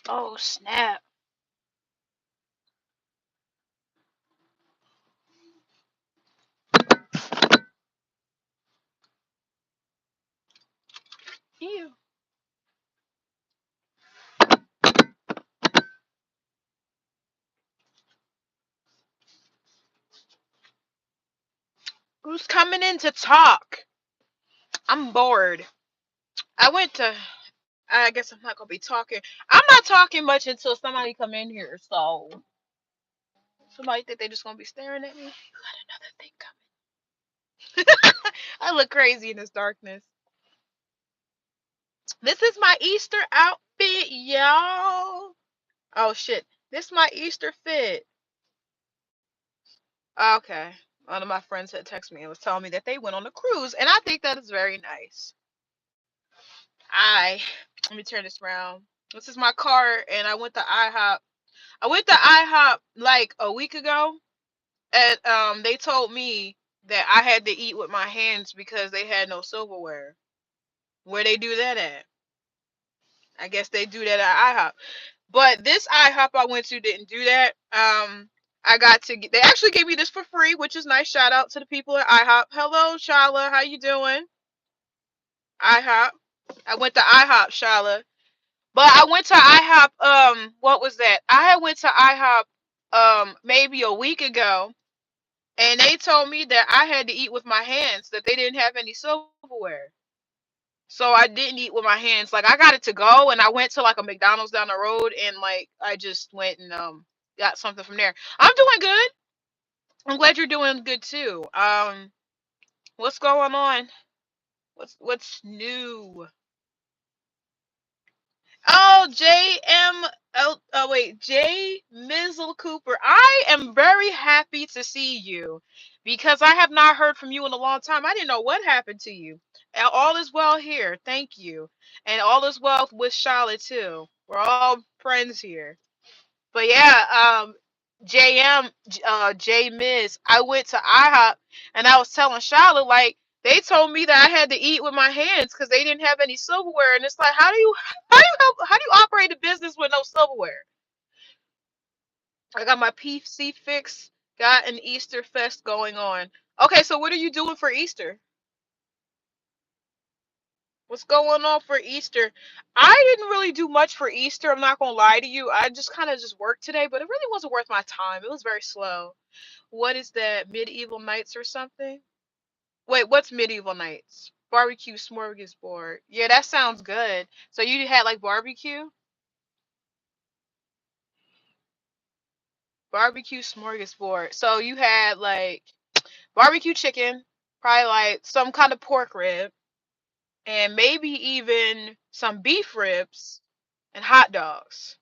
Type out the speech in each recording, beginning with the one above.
Oh snap! Ew. Who's coming in to talk? I'm bored. I went to. I guess I'm not gonna be talking. I'm not talking much until somebody come in here. So somebody think they just gonna be staring at me. You got another thing coming. I look crazy in this darkness. This is my Easter outfit, y'all. Oh shit. This is my Easter fit. Okay. One of my friends had texted me and was telling me that they went on a cruise, and I think that is very nice. I Let me turn this around. This is my car, and I went to IHOP. I went to IHOP like a week ago, and they told me that I had to eat with my hands because they had no silverware. Where they do that at? I guess they do that at IHOP. But this IHOP I went to didn't do that. I got to they actually gave me this for free, which is nice. Shout out to the people at IHOP. Hello, Shala, how you doing? IHOP. I went to IHOP, Shala. But I went to IHOP. What was that? I had went to IHOP maybe a week ago, and they told me that I had to eat with my hands. That they didn't have any silverware. So I didn't eat with my hands. Like I got it to go, and I went to like a McDonald's down the road, and like I just went and got something from there. I'm doing good. I'm glad you're doing good too. What's going on? What's new? Oh, J Mizzle Cooper. I am very happy to see you because I have not heard from you in a long time. I didn't know what happened to you. And all is well here. Thank you. And all is well with Charlotte too. We're all friends here. But yeah, JM, J Miz, I went to IHOP and I was telling Charlotte like they told me that I had to eat with my hands because they didn't have any silverware, and it's like how do you operate a business with no silverware? I got my PC fix, got an Easter fest going on. Okay, so what are you doing for Easter? What's going on for Easter? I didn't really do much for Easter. I'm not gonna lie to you. I just kind of just worked today, but it really wasn't worth my time. It was very slow. What is that? Medieval Nights or something? Wait, what's Medieval Nights? Barbecue smorgasbord. Yeah, that sounds good. So you had like barbecue smorgasbord. So you had like barbecue chicken, probably like some kind of pork rib, and maybe even some beef ribs and hot dogs.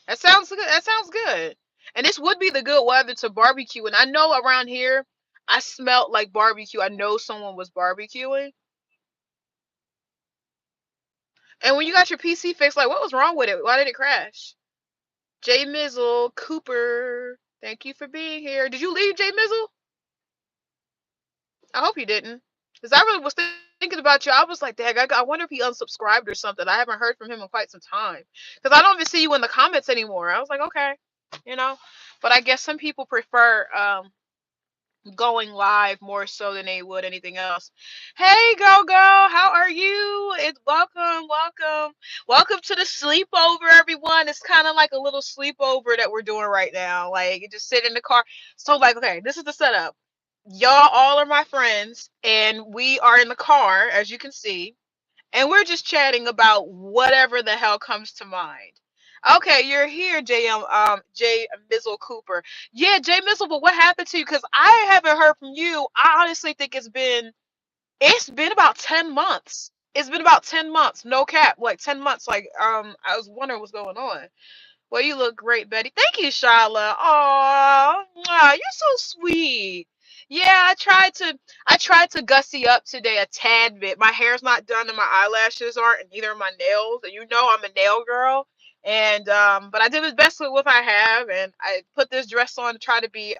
That sounds good. That sounds good. And this would be the good weather to barbecue. And I know around here, I smelled like barbecue. I know someone was barbecuing. And when you got your PC fixed, like, what was wrong with it? Why did it crash? J Mizzle, Cooper, thank you for being here. Did you leave, J Mizzle? I hope you didn't. Because I really was thinking about you. I was like, dang, I wonder if he unsubscribed or something. I haven't heard from him in quite some time. Because I don't even see you in the comments anymore. I was like, okay, you know. But I guess some people prefer going live more so than they would anything else. Hey, go go, how are you? It's welcome to the sleepover, everyone. It's kind of like a little sleepover that we're doing right now. Like you just sit in the car. So like, okay, this is the setup. Y'all all are my friends, and we are in the car, as you can see, and we're just chatting about whatever the hell comes to mind. Okay, you're here, J Mizzle Cooper. Yeah, J Mizzle, but what happened to you? Because I haven't heard from you. I honestly think it's been about 10 months. It's been about 10 months, no cap, like 10 months. Like I was wondering what's going on. Well, you look great, Betty. Thank you, Shala. Aw, you're so sweet. Yeah, I tried to gussy up today a tad bit. My hair's not done and my eyelashes aren't, and neither are my nails. And you know I'm a nail girl. And but I did the best with what I have, and I put this dress on to try to be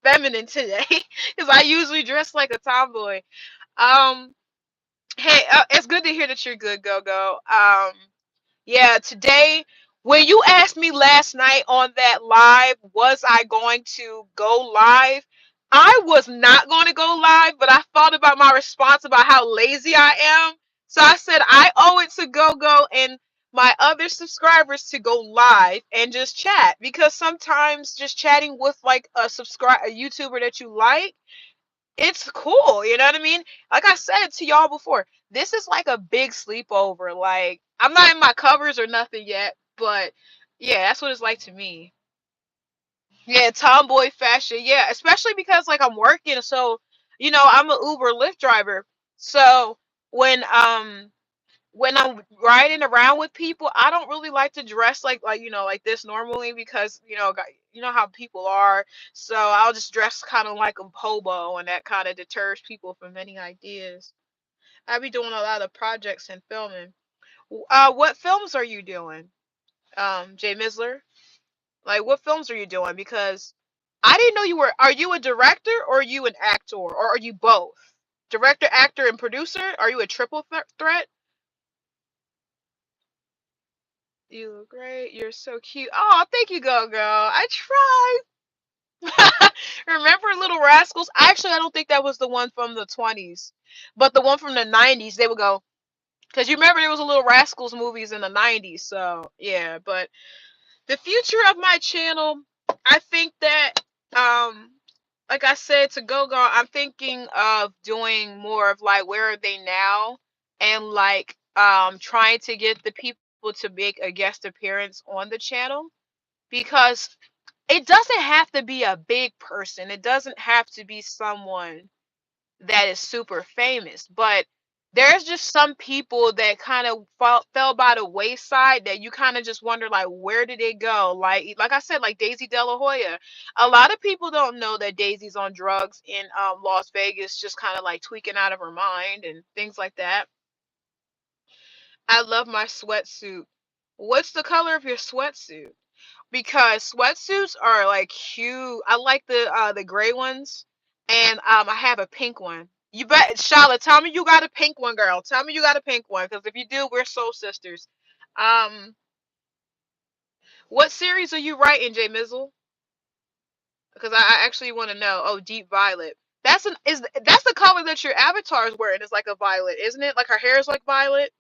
feminine today, because I usually dress like a tomboy. Um, hey, it's good to hear that you're good, Go Go. Yeah, today, when you asked me last night on that live, was I going to go live? I was not going to go live, but I thought about my response about how lazy I am. So I said I owe it to GoGo and my other subscribers to go live and just chat, because sometimes just chatting with like a YouTuber that you like, it's cool, you know what I mean? Like I said to y'all before, this is like a big sleepover. Like, I'm not in my covers or nothing yet, but yeah, that's what it's like to me. Yeah, tomboy fashion. Yeah, especially because like I'm working, so I'm an Uber Lyft driver. So when um when I'm riding around with people, I don't really like to dress like like this normally, because you know how people are. So I'll just dress kind of like a hobo, and that kind of deters people from any ideas. I be doing a lot of projects and filming. What films are you doing, Jay Misler? Like, what films are you doing? Because I didn't know you were. Are you a director, or are you an actor, or are you both? Director, actor, and producer? Are you a triple threat? You look great. You're so cute. Oh, thank you, Go Go. I tried. Remember Little Rascals? Actually, I don't think that was the one from the 20s, but the one from the 90s. They would go, because you remember there was a Little Rascals movies in the 90s. So yeah, but the future of my channel, I think that um, like I said to Go Go, I'm thinking of doing more of like Where Are They Now, and like trying to get the people to make a guest appearance on the channel, because it doesn't have to be a big person. It doesn't have to be someone that is super famous, but there's just some people that kind of fell by the wayside, that you kind of just wonder, like, where did they go? Like I said, like Daisy De La Hoya. A lot of people don't know that Daisy's on drugs in Las Vegas, just kind of like tweaking out of her mind and things like that. I love my sweatsuit. What's the color of your sweatsuit? Because sweatsuits are like cute. I like the gray ones, and I have a pink one. You bet, Charlotte. Tell me you got a pink one, girl. Tell me you got a pink one, because if you do, we're soul sisters. Um, what series are you writing, Jay Mizzle? Because I actually want to know. Oh, Deep Violet. That's the color that your avatar is wearing? Is like a violet, isn't it? Like her hair is like violet.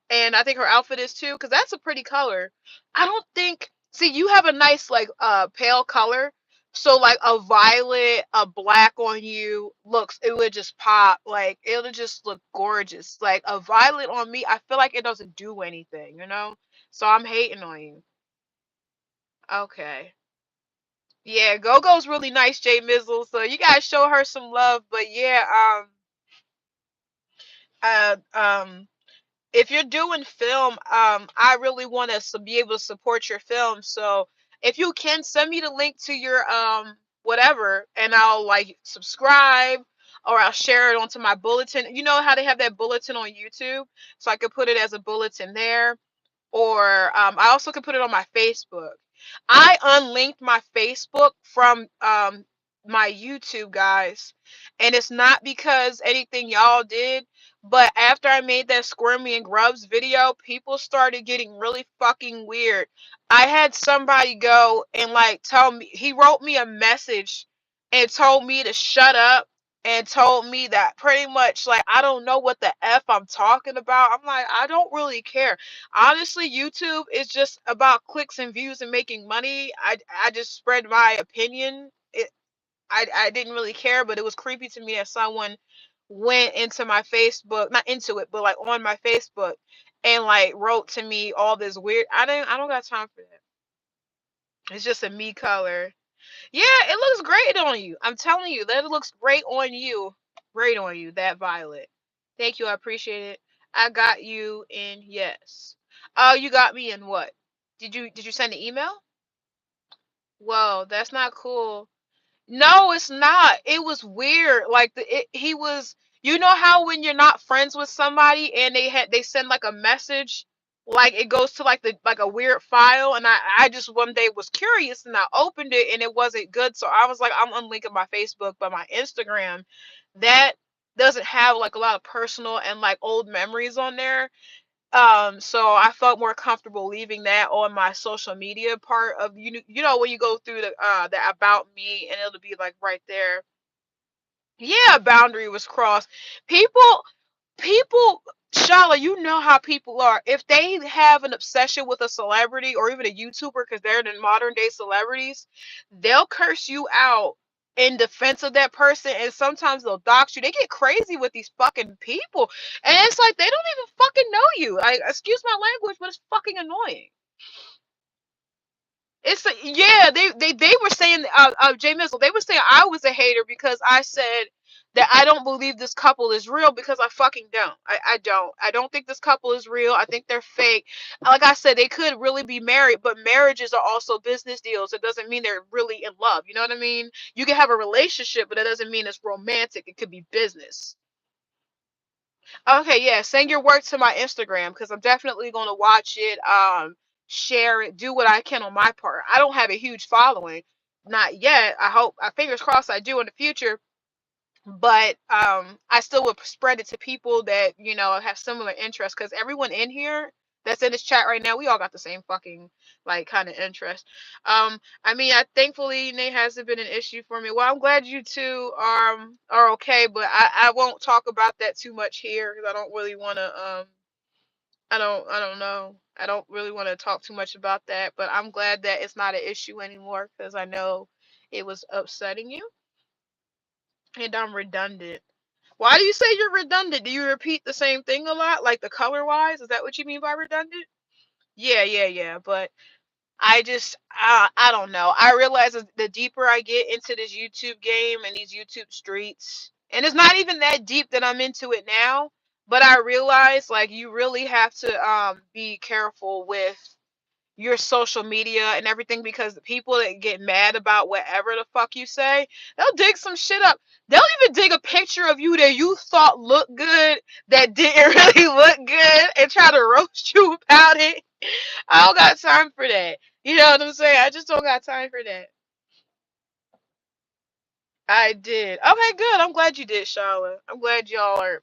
And I think her outfit is too, because that's a pretty color. I don't think. See, you have a nice like pale color, so like a violet, a black on you looks. It would just pop. Like it'll just look gorgeous. Like a violet on me, I feel like it doesn't do anything, you know. So I'm hating on you. Okay. Yeah, Go-Go's really nice, Jay Mizzle. So you guys show her some love. But yeah, uh, um, if you're doing film, I really want to be able to support your film. So if you can send me the link to your whatever, and I'll like subscribe, or I'll share it onto my bulletin. You know how they have that bulletin on YouTube, so I could put it as a bulletin there, or I also could put it on my Facebook. I unlinked my Facebook from my YouTube, guys, and it's not because anything y'all did, but after I made that Squirmy and Grubs video, people started getting really fucking weird. I had somebody go and like tell me, he wrote me a message and told me to shut up, and told me that pretty much like I don't know what the F I'm talking about. I'm like, I don't really care. Honestly, YouTube is just about clicks and views and making money. I just spread my opinion. I didn't really care, but it was creepy to me that someone went into my Facebook, not into it, but like on my Facebook, and like wrote to me all this weird. I don't got time for that. It's just a me color. Yeah, it looks great on you. I'm telling you, that looks great on you. Great on you, that violet. Thank you, I appreciate it. I got you in yes. Oh, you got me in what? Did you send an email? Whoa, that's not cool. No, it's not. It was weird. Like he was. You know how when you're not friends with somebody and they send like a message, like it goes to like the like a weird file, and I just one day was curious and I opened it and it wasn't good, so I was like, I'm unlinking my Facebook, but my Instagram, that doesn't have like a lot of personal and like old memories on there. So I felt more comfortable leaving that on my social media part of when you go through the about me, and it'll be like right there. Yeah, boundary was crossed. People, Shala, you know how people are. If they have an obsession with a celebrity or even a YouTuber, because they're the modern day celebrities, they'll curse you out in defense of that person, and sometimes they'll dox you. They get crazy with these fucking people, and it's like they don't even fucking know you. Like, excuse my language, but it's fucking annoying. Yeah, they were saying Jay Mizzle, they were saying I was a hater because I said that I don't believe this couple is real, because I fucking don't. I don't think this couple is real. I think they're fake. Like I said, they could really be married, but marriages are also business deals. It doesn't mean they're really in love. You know what I mean? You can have a relationship, but it doesn't mean it's romantic. It could be business. Okay, yeah, send your work to my Instagram, because I'm definitely going to watch it, share it, do what I can on my part. I don't have a huge following, not yet. I hope, fingers crossed, I do in the future. But I still would spread it to people that have similar interests, because everyone in here that's in this chat right now, we all got the same fucking like kind of interest. I mean, thankfully Nate hasn't been an issue for me. Well, I'm glad you two are okay, but I won't talk about that too much here, because I don't really want to I don't know. I don't really want to talk too much about that, but I'm glad that it's not an issue anymore, because I know it was upsetting you. And I'm redundant. Why do you say you're redundant? Do you repeat the same thing a lot, like the color wise? Is that what you mean by redundant? Yeah, yeah, yeah. But I don't know. I realize that the deeper I get into this YouTube game and these YouTube streets, and it's not even that deep that I'm into it now, but I realize like you really have to be careful with your social media and everything, because the people that get mad about whatever the fuck you say, they'll dig some shit up. They'll even dig a picture of you that you thought looked good that didn't really look good and try to roast you about it. I don't got time for that. You know what I'm saying? I just don't got time for that. I did. Okay, good. I'm glad you did, Charlotte. I'm glad y'all are,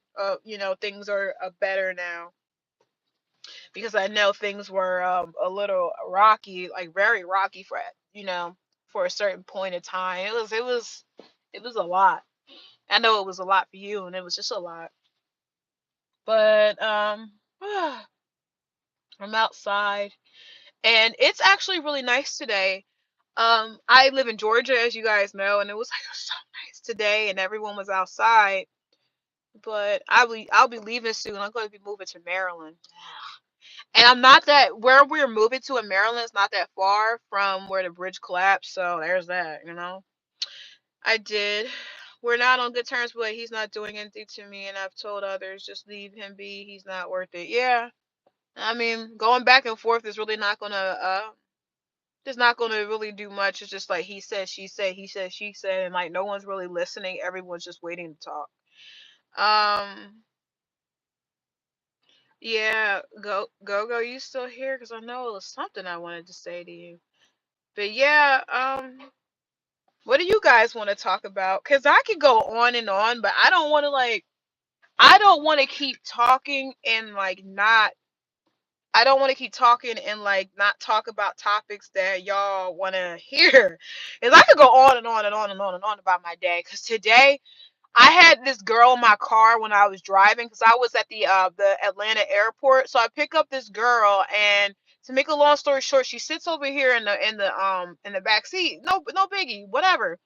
things are better now, because I know things were a little rocky, like very rocky for a certain point of time. It was a lot. I know it was a lot for you, and it was just a lot. But I'm outside, and it's actually really nice today. I live in Georgia, as you guys know, and it was like so nice today, and everyone was outside. But I'll be leaving soon. I'm going to be moving to Maryland. And I'm not that where we're moving to in Maryland is not that far from where the bridge collapsed, so there's that. I did. We're not on good terms, but he's not doing anything to me, and I've told others just leave him be. He's not worth it. Yeah. I mean, going back and forth is really not gonna just not gonna really do much. It's just like he said, she said, he said, she said, and like no one's really listening. Everyone's just waiting to talk. Um yeah, go, you still here? Because I know it was something I wanted to say to you. But yeah, what do you guys want to talk about? Because I could go on and on, but I don't want to keep talking and like not. I don't want to keep talking and like not talk about topics that y'all want to hear. Because I could go on and on and on and on and on about my day. Because today I had this girl in my car when I was driving, because I was at the Atlanta airport. So I pick up this girl, and to make a long story short, she sits over here in the back seat. No biggie, whatever.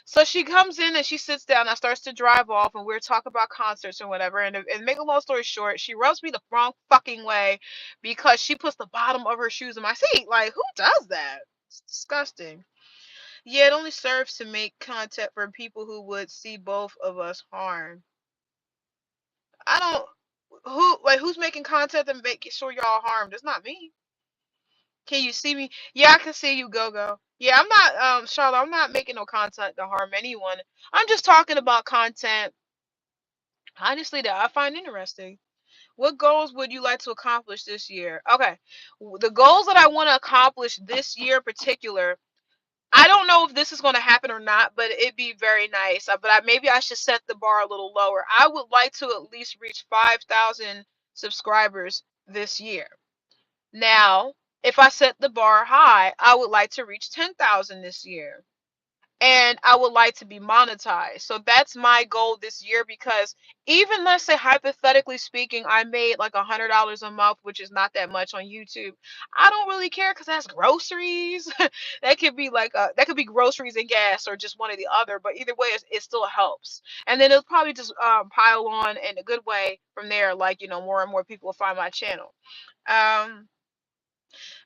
So she comes in and she sits down. I starts to drive off, and we're talking about concerts and whatever. And make a long story short, she rubs me the wrong fucking way because she puts the bottom of her shoes in my seat. Like, who does that? It's disgusting. Yeah, it only serves to make content for people who would see both of us harm. I don't. Who's making content and making sure y'all harmed? It's not me. Can you see me? Yeah, I can see you, Go. Yeah, I'm not, Charlotte. I'm not making no content to harm anyone. I'm just talking about content, honestly, that I find interesting. What goals would you like to accomplish this year? Okay, the goals that I want to accomplish this year in particular, I don't know if this is going to happen or not, but it'd be very nice. Maybe I should set the bar a little lower. I would like to at least reach 5,000 subscribers this year. Now, if I set the bar high, I would like to reach 10,000 this year. And I would like to be monetized. So that's my goal this year, because even, let's say, hypothetically speaking, I made like $100 a month, which is not that much on YouTube. I don't really care, because that's groceries. That could be like that could be groceries and gas, or just one or the other. But either way, it still helps. And then it'll probably just pile on in a good way from there. Like, more and more people will find my channel. Um,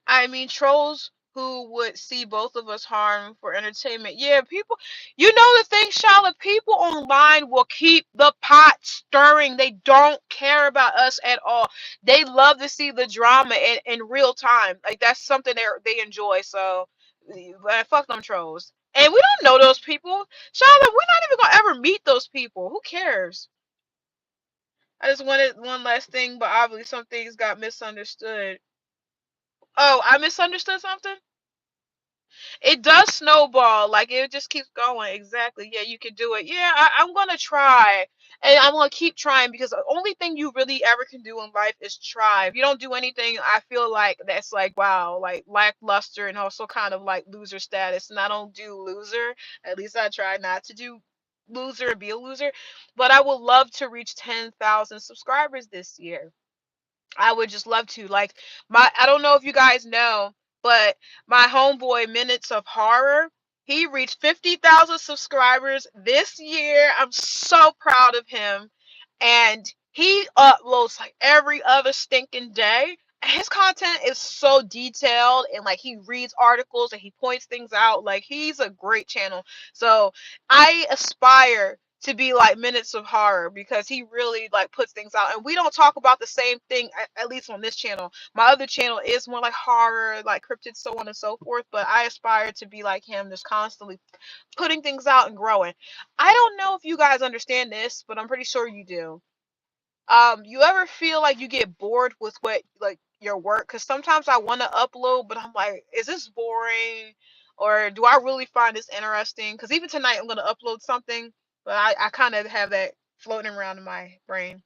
I mean, trolls who would see both of us harm for entertainment. Yeah, people, the thing, Charlotte, people online will keep the pot stirring. They don't care about us at all. They love to see the drama in real time. Like, that's something they enjoy. So, fuck them trolls. And we don't know those people. Charlotte, we're not even going to ever meet those people. Who cares? I just wanted one last thing, but obviously some things got misunderstood. Oh, I misunderstood something? It does snowball. Like, it just keeps going. Exactly. Yeah, you can do it. Yeah, I'm gonna try. And I'm gonna keep trying, because the only thing you really ever can do in life is try. If you don't do anything, I feel like that's like, wow, like lackluster, and also kind of like loser status. And I don't do loser. At least I try not to do loser and be a loser. But I would love to reach 10,000 subscribers this year. I would just love to. Like, I don't know if you guys know, but my homeboy Minutes of Horror, he reached 50,000 subscribers this year. I'm so proud of him. And he uploads like every other stinking day. His content is so detailed, and like, he reads articles and he points things out. Like, he's a great channel. So I aspire to be like Minutes of Horror, because he really like puts things out, and we don't talk about the same thing, at least on this channel. My other channel is more like horror, like cryptid, so on and so forth, but I aspire to be like him, just constantly putting things out and growing. I don't know if you guys understand this, but I'm pretty sure you do. You ever feel like you get bored with what, like, your work? Because sometimes I want to upload, but I'm like, is this boring, or do I really find this interesting? Because even tonight I'm gonna upload something, but I kind of have that floating around in my brain.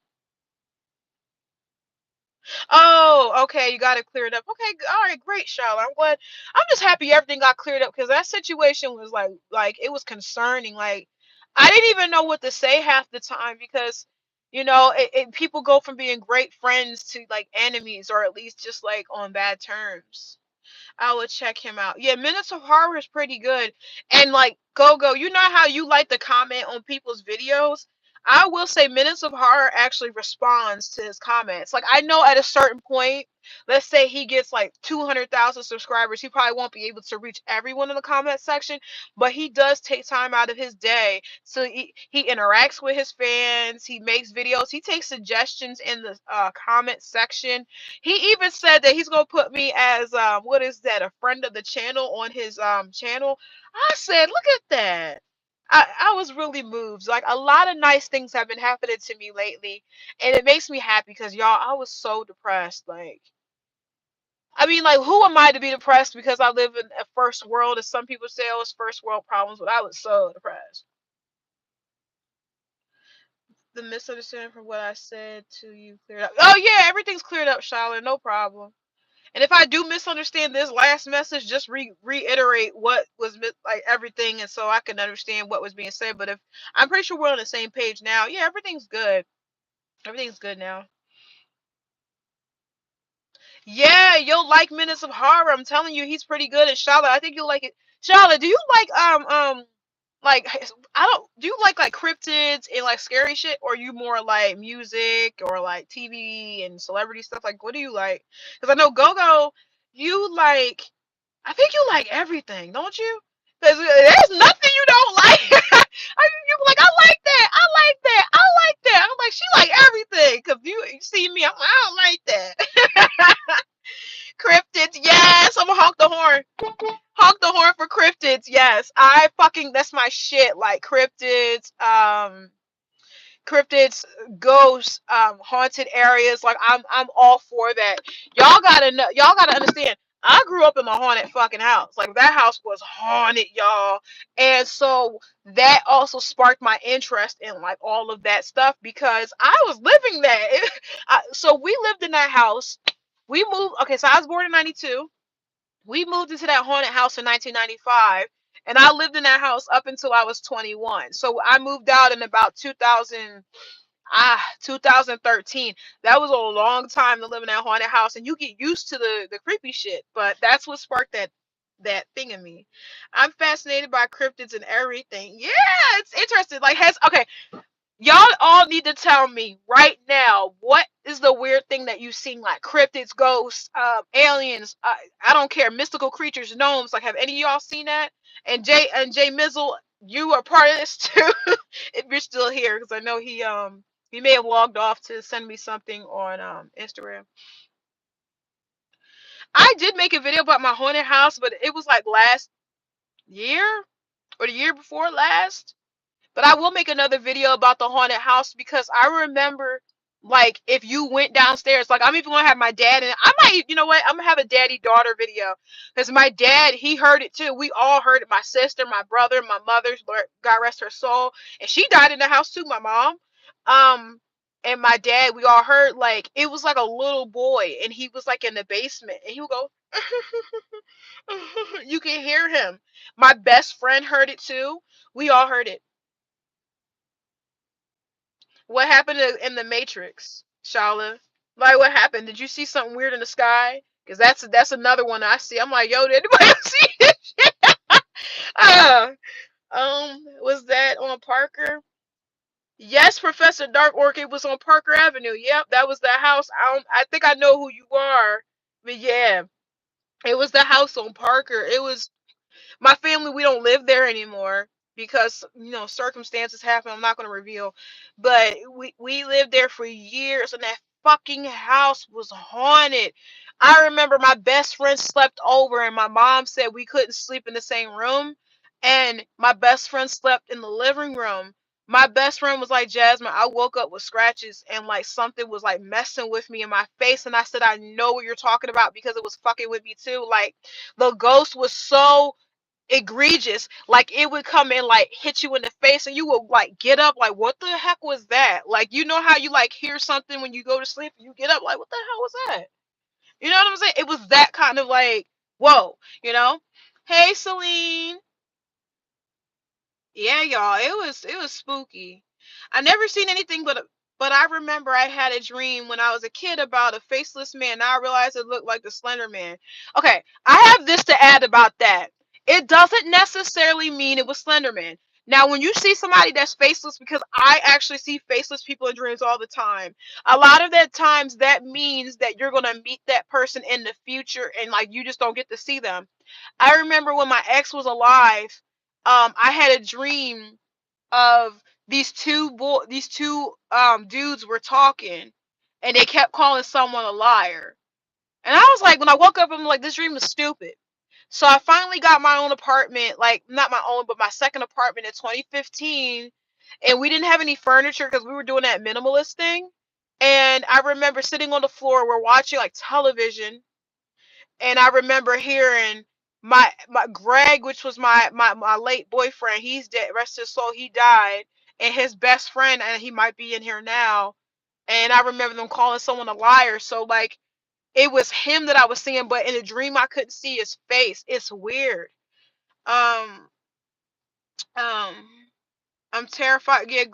Oh, okay, you got it cleared up. Okay, all right, great, Charlotte. I'm glad. I'm just happy everything got cleared up, because that situation was like it was concerning. Like, I didn't even know what to say half the time, because people go from being great friends to like enemies, or at least just like on bad terms. I would check him out. Yeah, Minutes of Horror is pretty good. And like, Go, you know how you like to comment on people's videos? I will say Minutes of Horror actually responds to his comments. Like, I know at a certain point, let's say he gets like 200,000 subscribers, he probably won't be able to reach everyone in the comment section, but he does take time out of his day. So he interacts with his fans, he makes videos, he takes suggestions in the comment section. He even said that he's gonna put me as what is that, a friend of the channel on his channel. I said, look at that. I was really moved. Like, a lot of nice things have been happening to me lately, and it makes me happy, because y'all, I was so depressed. Like, I mean, like, who am I to be depressed because I live in a first world, as some people say, oh, it's first world problems, but I was so depressed. The misunderstanding from what I said to you cleared up. Oh yeah, everything's cleared up, Charlotte. No problem. And if I do misunderstand this last message, just reiterate what was like everything, and so I can understand what was being said. But if I'm pretty sure we're on the same page now, yeah, everything's good. Everything's good now. Yeah, you'll like Minutes of Horror. I'm telling you, he's pretty good. And Charlotte, I think you'll like it. Charlotte, do you like, I don't, do you like cryptids and like scary shit, or you more like music or like TV and celebrity stuff? Like, what do you like? Because I know Go, you like, I think you like everything, don't you? Because there's nothing you don't like. You like, I like that, I like that, I like that. I'm like, she like everything. Because you see me, I'm like, I don't like that. Cryptids, yes. I'm gonna honk the horn. Honk the horn for cryptids, yes. That's my shit. Like, cryptids, ghosts, haunted areas. Like, I'm all for that. Y'all gotta know. Y'all gotta understand. I grew up in a haunted fucking house. Like that house was haunted, y'all. And so that also sparked my interest in like all of that stuff because I was living there. So we lived in that house. We moved. Okay, so I was born in '92. We moved into that haunted house in 1995, and I lived in that house up until I was 21. So I moved out in about 2013. That was a long time to live in that haunted house, and you get used to the creepy shit. But that's what sparked that thing in me. I'm fascinated by cryptids and everything. Yeah, it's interesting. Like has okay, y'all all need to tell me right now what is the weird thing that you've seen, like cryptids, ghosts, aliens. I don't care, mystical creatures, gnomes. Like, have any of y'all seen that? And Jay Mizzle, you are part of this too. If you're still here, because I know he may have logged off to send me something on Instagram. I did make a video about my haunted house, but it was like last year or the year before last. But I will make another video about the haunted house because I remember, like, if you went downstairs, like, I'm even gonna have my dad, and I might, you know what, I'm gonna have a daddy daughter video because my dad, he heard it too. We all heard it. My sister, my brother, my mother, God rest her soul, and she died in the house too. My mom, and my dad, we all heard like it was like a little boy, and he was like in the basement, and he would go. You can hear him. My best friend heard it too. We all heard it. What happened in the Matrix, Shala? Like, what happened? Did you see something weird in the sky? Because that's another one I see. I'm like, yo, did anybody else see this shit? uh, was that on Parker? Yes, Professor Dark Orchid was on Parker Avenue. Yep, that was the house. I think I know who you are, but yeah, it was the house on Parker. It was my family. We don't live there anymore because circumstances happen. I'm not going to reveal, but we lived there for years, and that fucking house was haunted. I remember my best friend slept over, and my mom said we couldn't sleep in the same room, and my best friend slept in the living room. My best friend was like, Jasmine, I woke up with scratches and like something was like messing with me in my face, and I said, I know what you're talking about because it was fucking with me too. Like, the ghost was so egregious. Like, it would come and like hit you in the face, and you would like get up like, what the heck was that? Like, you know how you like hear something when you go to sleep, you get up like, what the hell was that? You know what I'm saying? It was that kind of like, whoa, you know. Hey, Celine. Yeah, y'all, it was spooky. I never seen anything, but I remember I had a dream when I was a kid about a faceless man. Now I realize it looked like the Slender Man. Okay, I have this to add about that. It doesn't necessarily mean it was Slender Man. Now, when you see somebody that's faceless, because I actually see faceless people in dreams all the time, a lot of that times that means that you're gonna meet that person in the future, and like you just don't get to see them. I remember when my ex was alive, I had a dream of these two dudes were talking, and they kept calling someone a liar. And I was like, when I woke up, I'm like, this dream is stupid. So I finally got my own apartment, like not my own, but my second apartment in 2015, and we didn't have any furniture because we were doing that minimalist thing. And I remember sitting on the floor, we're watching like television, and I remember hearing my Greg, which was my late boyfriend. He's dead. Rest his soul. He died, and his best friend, and he might be in here now. And I remember them calling someone a liar. So like it was him that I was seeing, but in a dream I couldn't see his face. It's weird. Um, um, I'm terrified. Yeah,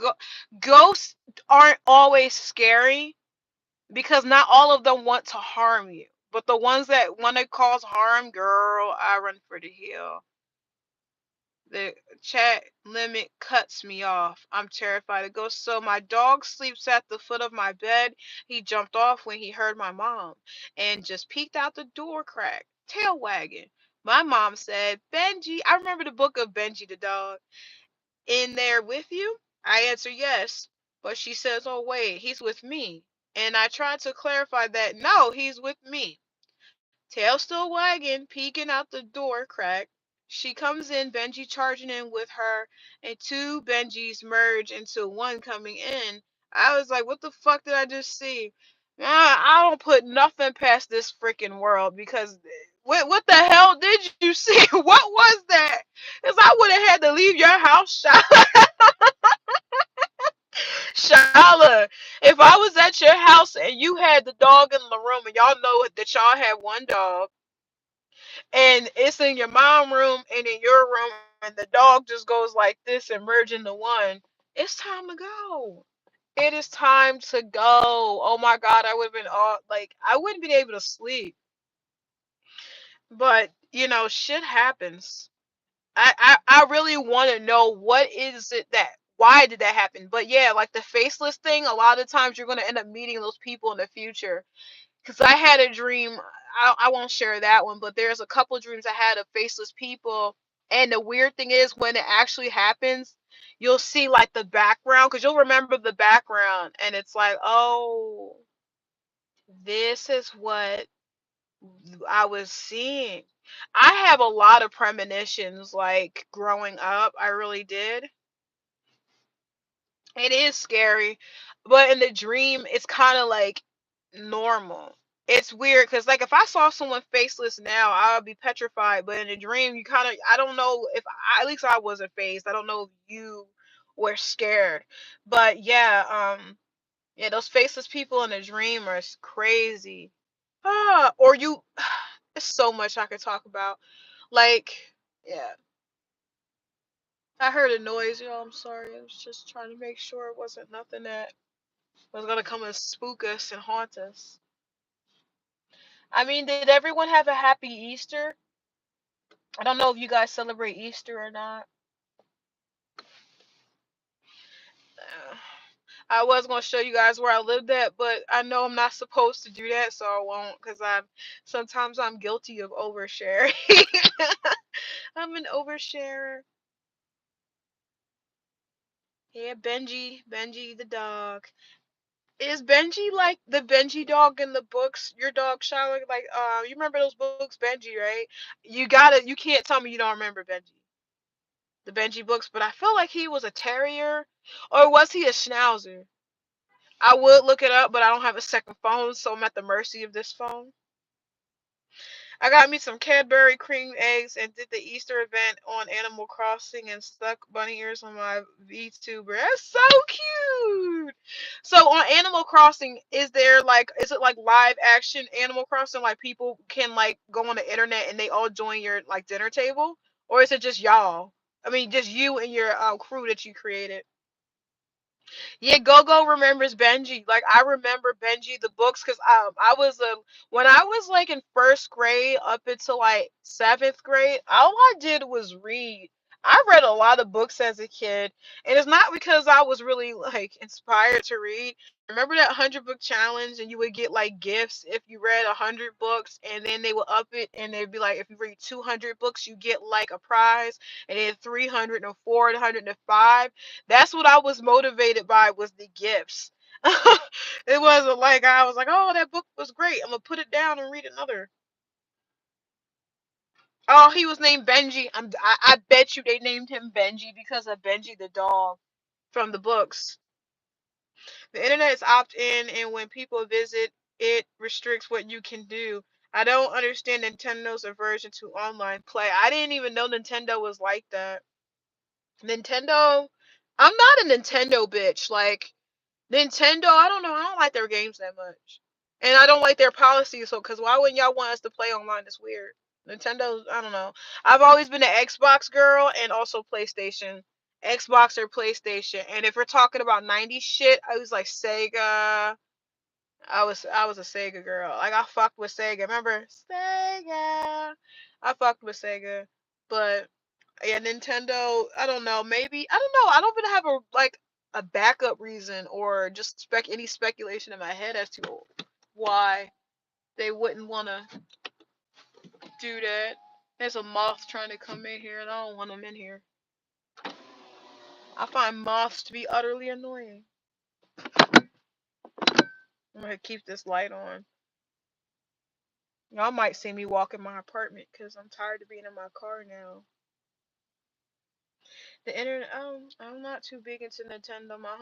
ghosts aren't always scary because not all of them want to harm you. But the ones that want to cause harm, girl, I run for the hill. The chat limit cuts me off. I'm terrified. It goes, so my dog sleeps at the foot of my bed. He jumped off when he heard my mom and just peeked out the door crack, tail wagging. My mom said, Benji, I remember the book of Benji the dog. In there with you? I answer yes. But she says, oh, wait, he's with me. And I tried to clarify that, no, he's with me. Tail still wagging, peeking out the door crack. She comes in, Benji charging in with her, and two Benjis merge into one coming in. I was like, what the fuck did I just see? I don't put nothing past this freaking world because what the hell did you see? What was that? Because I would have had to leave your house, Shala. If I was at your house and you had the dog in the room, and y'all know that y'all had one dog, and it's in your mom room and in your room, and the dog just goes like this and merge into one, it's time to go. It is time to go. Oh my God, I would have been all like, I wouldn't been able to sleep. But shit happens. I really want to know what is it that why did that happen. But yeah, like the faceless thing, a lot of times you're gonna end up meeting those people in the future. Because I had a dream, I won't share that one, but there's a couple dreams I had of faceless people. And the weird thing is, when it actually happens, you'll see like the background, because you'll remember the background, and it's like, oh, this is what I was seeing. I have a lot of premonitions, like growing up. I really did. It is scary, but in the dream, it's kind of like normal. It's weird because, like, if I saw someone faceless now, I would be petrified. But in a dream, you kind of, I don't know if at least I wasn't phased. I don't know if you were scared, but yeah, those faceless people in a dream are crazy. Or you, there's so much I could talk about. Like, yeah, I heard a noise, y'all. I'm sorry. I was just trying to make sure it wasn't nothing that was gonna come and spook us and haunt us. I mean, did everyone have a happy Easter? I don't know if you guys celebrate Easter or not. Uh, I was gonna show you guys where I lived at, but I know I'm not supposed to do that, so I won't. Cause I'm guilty of oversharing. I'm an oversharer. Yeah, Benji the dog. Is Benji like the Benji dog in the books? Your dog Shylock, like you remember those books, Benji, right? You can't tell me you don't remember Benji. The Benji books, but I feel like he was a terrier, or was he a schnauzer? I would look it up, but I don't have a second phone, so I'm at the mercy of this phone. I got me some Cadbury cream eggs and did the Easter event on Animal Crossing and stuck bunny ears on my VTuber. That's so cute. So on Animal Crossing, is it like live action Animal Crossing? Like people can like go on the internet and they all join your like dinner table, or is it just y'all? I mean, just you and your crew that you created. Yeah, Gogo remembers Benji. Like I remember Benji the books because I was when I was like in first grade up until like seventh grade, all I did was read. I read a lot of books as a kid, and it's not because I was really like inspired to read. Remember that 100 book challenge, and you would get like gifts if you read 100 books, and then they would up it, and they'd be like, if you read 200 books, you get like a prize, and then 300 and 400 and 5. That's what I was motivated by was the gifts. It wasn't like I was like, oh, that book was great. I'm gonna put it down and read another. Oh, he was named Benji. I bet you they named him Benji because of Benji the dog from the books. The internet is opt-in, and when people visit, it restricts what you can do. I don't understand Nintendo's aversion to online play. I didn't even know Nintendo was like that. Nintendo, I'm not a Nintendo bitch. Like Nintendo, I don't know. I don't like their games that much, and I don't like their policies. So, cause why wouldn't y'all want us to play online? It's weird. Nintendo, I don't know. I've always been an Xbox girl and also PlayStation. Xbox or PlayStation. And if we're talking about 90s shit, I was like Sega. I was a Sega girl. Like I fucked with Sega. Remember Sega? I fucked with Sega, but yeah, Nintendo. I don't know. Maybe I don't know. I don't even have a backup reason or just any speculation in my head as to why they wouldn't want to do that. There's a moth trying to come in here, and I don't want them in here. I find moths to be utterly annoying. I'm gonna keep this light on. Y'all might see me walk in my apartment because I'm tired of being in my car now. The internet. I'm not too big into Nintendo. My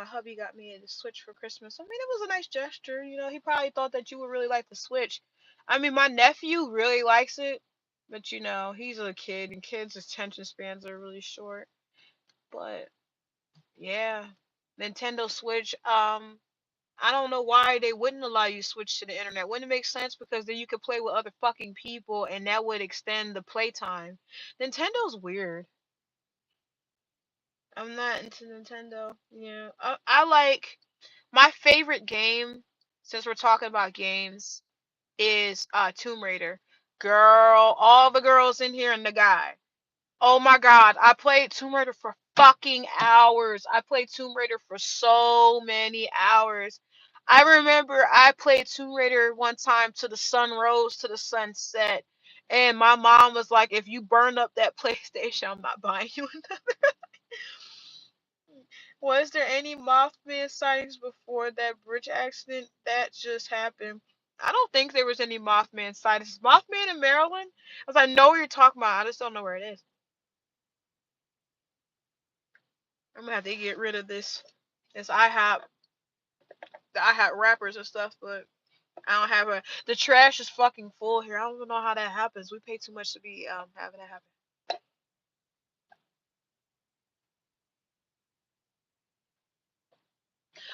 hubby got me the Switch for Christmas. I mean, it was a nice gesture. He probably thought that you would really like the Switch. I mean, my nephew really likes it, but he's a kid, and kids' attention spans are really short. But yeah, Nintendo Switch. I don't know why they wouldn't allow you to switch to the internet. Wouldn't it make sense? Because then you could play with other fucking people, and that would extend the playtime. Nintendo's weird. I'm not into Nintendo. Yeah, I like my favorite game. Since we're talking about games, is Tomb Raider. Girl, all the girls in here and the guy. Oh my god, I played Tomb Raider for fucking hours. I played Tomb Raider for so many hours. I remember I played Tomb Raider one time to the sun rose to the sunset. And my mom was like, if you burn up that PlayStation, I'm not buying you another. Was there any Mothman sightings before that bridge accident that just happened? I don't think there was any Mothman sightings. Is Mothman in Maryland? Because I know what you're talking about. I just don't know where it is. I'm gonna have to get rid of this I have wrappers and stuff, but I don't have a. The trash is fucking full here. I don't even know how that happens. We pay too much to be having that happen.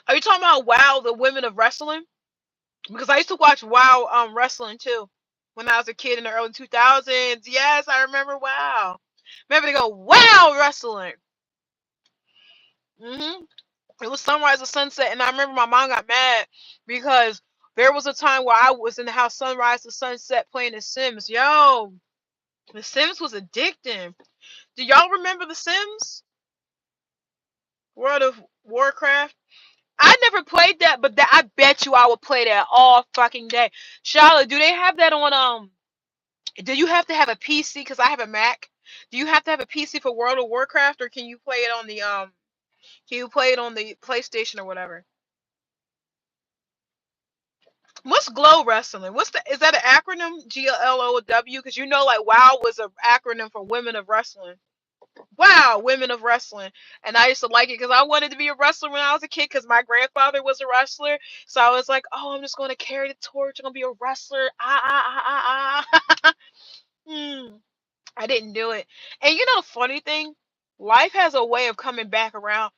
Are you talking about WoW, the women of wrestling? Because I used to watch WoW wrestling too when I was a kid in the early 2000s. Yes, I remember WoW. Remember they go WoW wrestling. It was sunrise or sunset, and I remember my mom got mad because there was a time where I was in the house sunrise to sunset playing The Sims. Yo, The Sims was addicting. Do y'all remember The Sims? World of Warcraft? I never played that, but I bet you I would play that all fucking day. Charlotte, do they have that on do you have to have a PC? Because I have a Mac. Do you have to have a PC for World of Warcraft, or can you play it on the can you play it on the PlayStation or whatever? What's Glow Wrestling? Is that an acronym? GLOW? Because like WOW was an acronym for Women of Wrestling. Wow, Women of Wrestling. And I used to like it because I wanted to be a wrestler when I was a kid because my grandfather was a wrestler. So I was like, oh, I'm just going to carry the torch. I'm going to be a wrestler. Hmm. I didn't do it. And the funny thing? Life has a way of coming back around.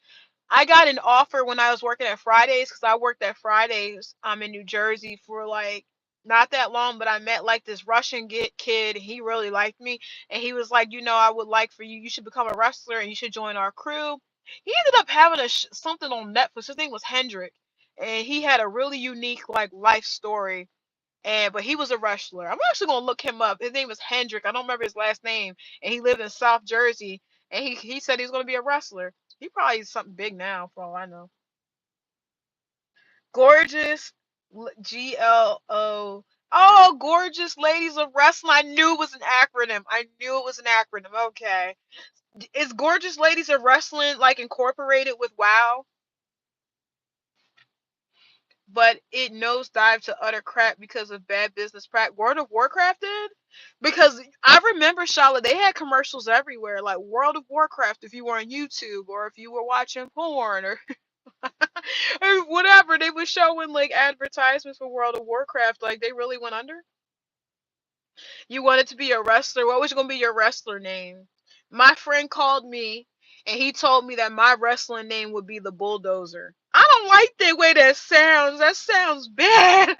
I got an offer when I was working at Fridays because I worked at Fridays in New Jersey for like not that long, but I met like this Russian kid. He really liked me, and he was like, I would like for you. You should become a wrestler, and you should join our crew. He ended up having something on Netflix. His name was Hendrik, and he had a really unique like life story. But he was a wrestler. I'm actually gonna look him up. His name was Hendrik. I don't remember his last name, and he lived in South Jersey. And he said he was gonna be a wrestler. He probably is something big now, for all I know. Gorgeous, GLO. Oh, gorgeous ladies of wrestling. I knew it was an acronym. I knew it was an acronym. Okay, is gorgeous ladies of wrestling like incorporated with WoW? But it nosedived to utter crap because of bad business practice. World of Warcraft did? Because I remember, Charlotte, they had commercials everywhere, like World of Warcraft if you were on YouTube or if you were watching porn or, or whatever. They were showing like advertisements for World of Warcraft. Like they really went under. You wanted to be a wrestler. What was going to be your wrestler name? My friend called me and he told me that my wrestling name would be the Bulldozer. I don't like the way that sounds. That sounds bad.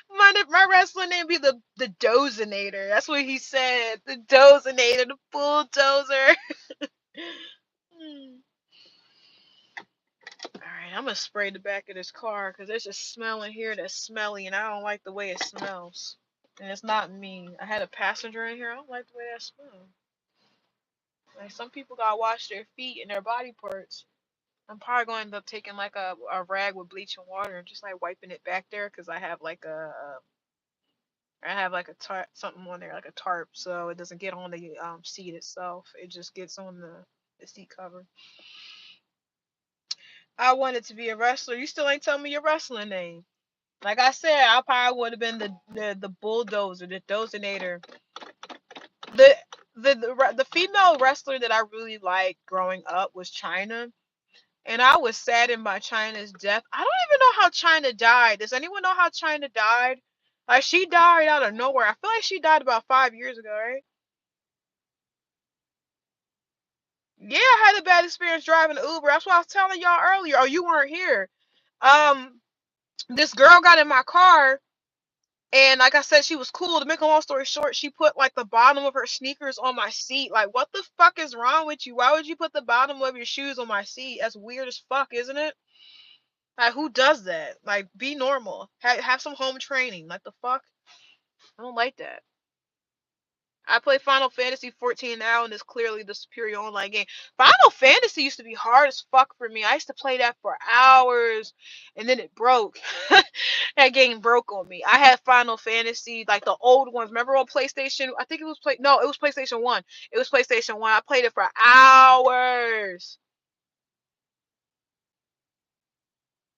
My wrestling name be the Dozinator. That's what he said. The Dozinator, the Bulldozer. Alright, I'm gonna spray the back of this car because there's a smell in here that's smelly and I don't like the way it smells. And it's not me. I had a passenger in here. I don't like the way that smells. Like some people gotta wash their feet and their body parts. I'm probably going to end up taking like a rag with bleach and water and just like wiping it back there because I have like a tarp, something on there, like a tarp, so it doesn't get on the seat itself. It just gets on the seat cover. I wanted to be a wrestler. You still ain't telling me your wrestling name. Like I said, I probably would have been the bulldozer, the dozinator. The the female wrestler that I really liked growing up was China. And I was saddened by China's death. I don't even know how China died. Does anyone know how China died? Like she died out of nowhere. I feel like she died about 5 years ago, right? Yeah, I had a bad experience driving Uber. That's what I was telling y'all earlier. Oh, you weren't here. Um, this girl got in my car, and like I said, she was cool. To make a long story short, she put like the bottom of her sneakers on my seat. Like, what the fuck is wrong with you? Why would you put the bottom of your shoes on my seat? That's weird as fuck, isn't it? Like, who does that? Like, be normal. Have some home training. Like, the fuck? I don't like that. I play Final Fantasy 14 now, and it's clearly the superior online game. Final Fantasy used to be hard as fuck for me. I used to play that for hours, and then it broke. That game broke on me. I had Final Fantasy, like the old ones. Remember on PlayStation? I think it was No, it was PlayStation 1. It was PlayStation 1. I played it for hours.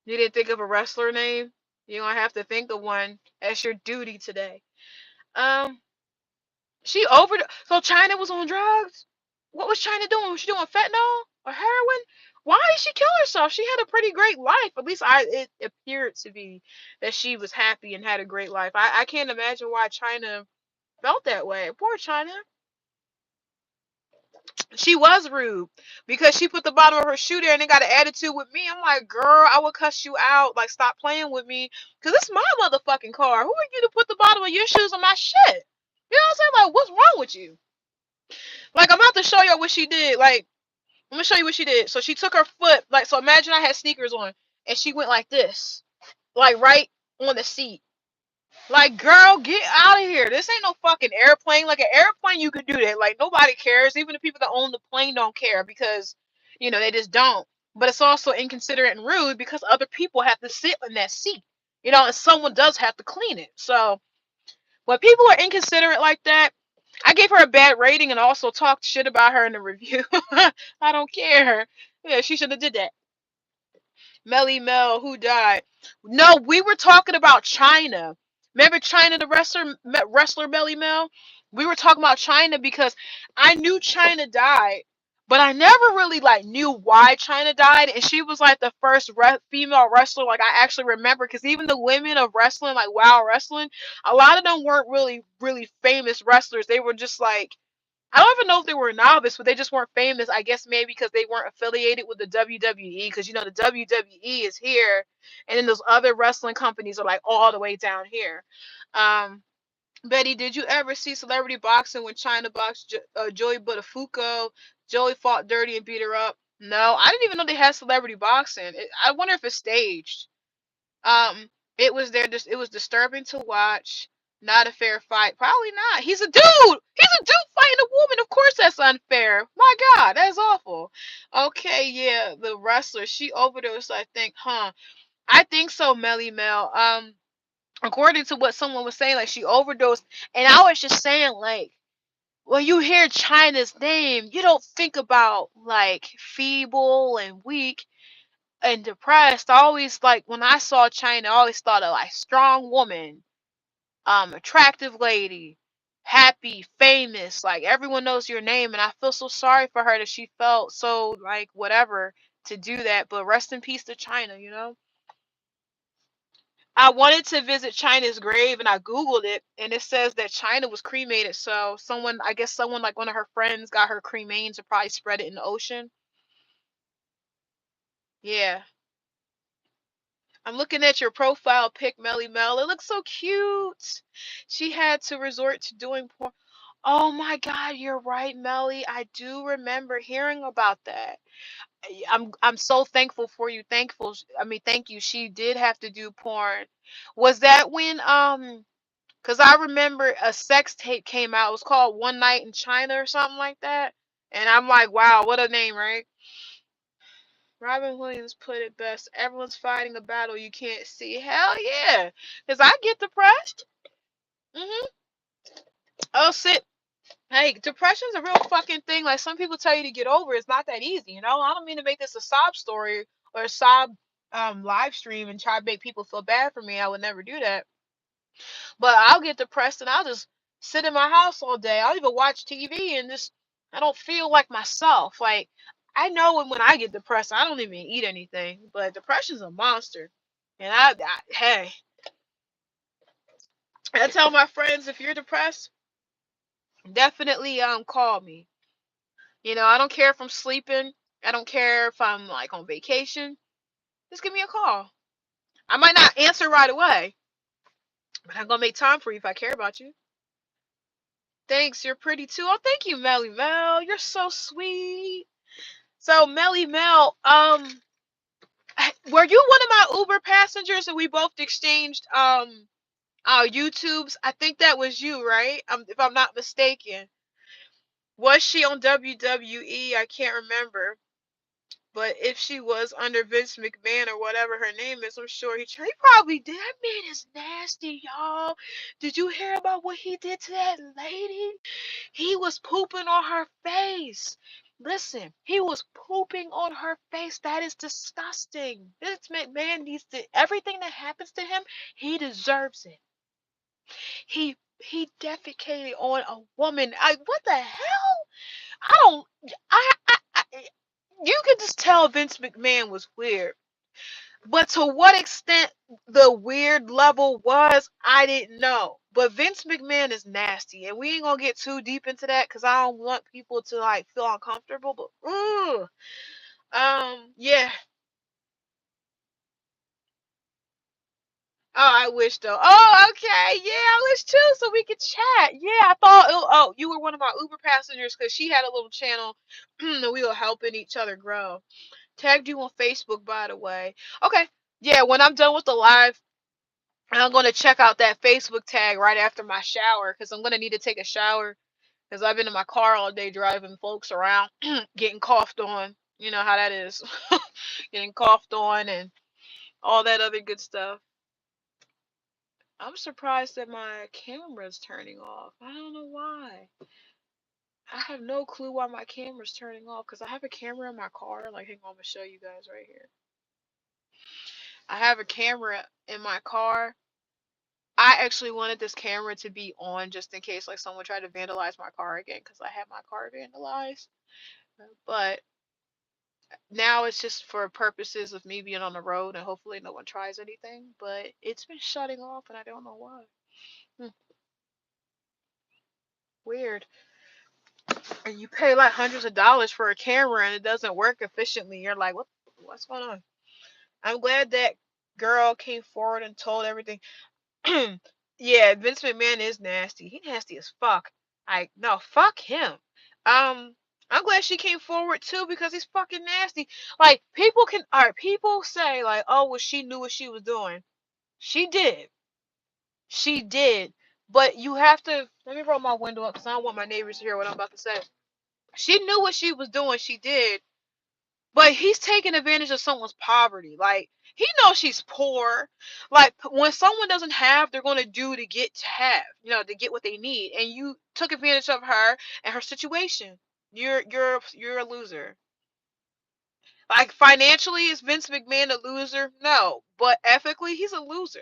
You didn't think of a wrestler name? You're gonna have to think of one. That's your duty today. Um, She over. So China was on drugs. What was China doing? Was she doing fentanyl or heroin? Why did she kill herself? She had a pretty great life. At least it appeared to be that she was happy and had a great life. I can't imagine why China felt that way. Poor China. She was rude because she put the bottom of her shoe there and then got an attitude with me. I'm like, girl, I would cuss you out. Like, stop playing with me. Because it's my motherfucking car. Who are you to put the bottom of your shoes on my shit? You know what I'm saying? Like, what's wrong with you? Like, I'm about to show you what she did. Like, I'm gonna show you what she did. So she took her foot, like, so imagine I had sneakers on, and she went like this, like right on the seat. Like, girl, get out of here. This ain't no fucking airplane. Like, an airplane, you could do that. Like, nobody cares. Even the people that own the plane don't care because, they just don't. But it's also inconsiderate and rude because other people have to sit in that seat, and someone does have to clean it. So when people are inconsiderate like that, I gave her a bad rating and also talked shit about her in the review. I don't care. Yeah, she should have did that. Melly Mel, who died? No, we were talking about China. Remember China, the wrestler Melly Mel? We were talking about China because I knew China died, but I never really like knew why China died. And she was like the first female wrestler like I actually remember because even the women of wrestling, like WoW wrestling, a lot of them weren't really really famous wrestlers. They were just like I don't even know if they were novice, but they just weren't famous. I guess maybe because they weren't affiliated with the WWE, because the WWE is here, and then those other wrestling companies are like all the way down here. Um, Betty, did you ever see celebrity boxing when China boxed Joey Buttafuoco? Joey fought dirty and beat her up. No, I didn't even know they had celebrity boxing. I wonder if it's staged. Um, it was disturbing to watch. Not a fair fight. Probably not. He's a dude. He's a dude fighting a woman. Of course that's unfair. My God, that's awful. Okay, yeah, the wrestler. She overdosed, I think, huh? I think so, Melly Mel. According to what someone was saying, like she overdosed. And I was just saying, like, when you hear China's name, you don't think about like feeble and weak and depressed. I always like when I saw China, I always thought of like strong woman, attractive lady, happy, famous, like everyone knows your name, and I feel so sorry for her that she felt so like whatever to do that. But rest in peace to China. I wanted to visit China's grave and I Googled it and it says that China was cremated. So I guess someone like one of her friends got her cremains to probably spread it in the ocean. Yeah. I'm looking at your profile pic, Melly Mel. It looks so cute. She had to resort to doing porn. Oh my God, you're right, Melly. I do remember hearing about that. I'm so thankful for you. Thankful. I mean, thank you. She did have to do porn. Was that when Because I remember a sex tape came out. It was called One Night in China or something like that. And I'm like, wow, what a name, right? Robin Williams put it best. Everyone's fighting a battle you can't see. Hell yeah. Because I get depressed. Hmm. Oh, sit. Hey, depression's a real fucking thing. Like some people tell you to get over. It's not that easy. I don't mean to make this a sob story or a sob live stream and try to make people feel bad for me. I would never do that. But I'll get depressed and I'll just sit in my house all day. I'll even watch TV and just I don't feel like myself. Like I know when I get depressed, I don't even eat anything. But depression's a monster. And hey, I tell my friends, if you're depressed, definitely call me. I don't care if I'm sleeping. I don't care if I'm like on vacation. Just give me a call. I might not answer right away, but I'm gonna make time for you if I care about you. Thanks, you're pretty too. Oh, thank you, Melly Mel. You're so sweet. So, Melly Mel, were you one of my Uber passengers and we both exchanged our YouTubes? I think that was you, right? If I'm not mistaken. Was she on WWE? I can't remember. But if she was under Vince McMahon or whatever her name is, I'm sure he probably did. That man is nasty, y'all. Did you hear about what he did to that lady? He was pooping on her face. Listen, he was pooping on her face. That is disgusting. Vince McMahon needs to, everything that happens to him, he deserves it. He defecated on a woman. What the hell? I don't. I you could just tell Vince McMahon was weird. But to what extent the weird level was, I didn't know. But Vince McMahon is nasty, and we ain't gonna get too deep into that because I don't want people to like feel uncomfortable. But yeah. Oh, I wish though. Oh, okay, yeah, I wish too, so we could chat. Yeah, I thought. Oh, you were one of my Uber passengers because she had a little channel, and we were helping each other grow. Tagged you on Facebook, by the way. Okay, yeah. When I'm done with the live, I'm gonna check out that Facebook tag right after my shower because I'm gonna need to take a shower because I've been in my car all day driving folks around, getting coughed on. You know how that is, getting coughed on and all that other good stuff. I'm surprised that my camera's turning off. I don't know why. I have no clue why my camera's turning off because I have a camera in my car. Like, hang on, I'm gonna show you guys right here. I have a camera in my car. I actually wanted this camera to be on just in case like someone tried to vandalize my car again because I had my car vandalized. But now it's just for purposes of me being on the road and hopefully no one tries anything. But it's been shutting off and I don't know why. Hmm, weird. And you pay like hundreds of dollars for a camera and it doesn't work efficiently. You're like, what's going on? I'm glad that girl came forward and told everything. Yeah, Vince McMahon is nasty. He nasty as fuck. Like, no, fuck him. I'm glad she came forward too because he's fucking nasty. Like, alright, people say like, oh, well, she knew what she was doing. She did. She did. But you have to, let me roll my window up because I don't want my neighbors to hear what I'm about to say. She knew what she was doing. She did. But he's taking advantage of someone's poverty. Like, he knows she's poor. Like, when someone doesn't have, they're going to do to get to have, to get what they need. And you took advantage of her and her situation. You're a loser. Like, financially, is Vince McMahon a loser? No. But ethically, he's a loser.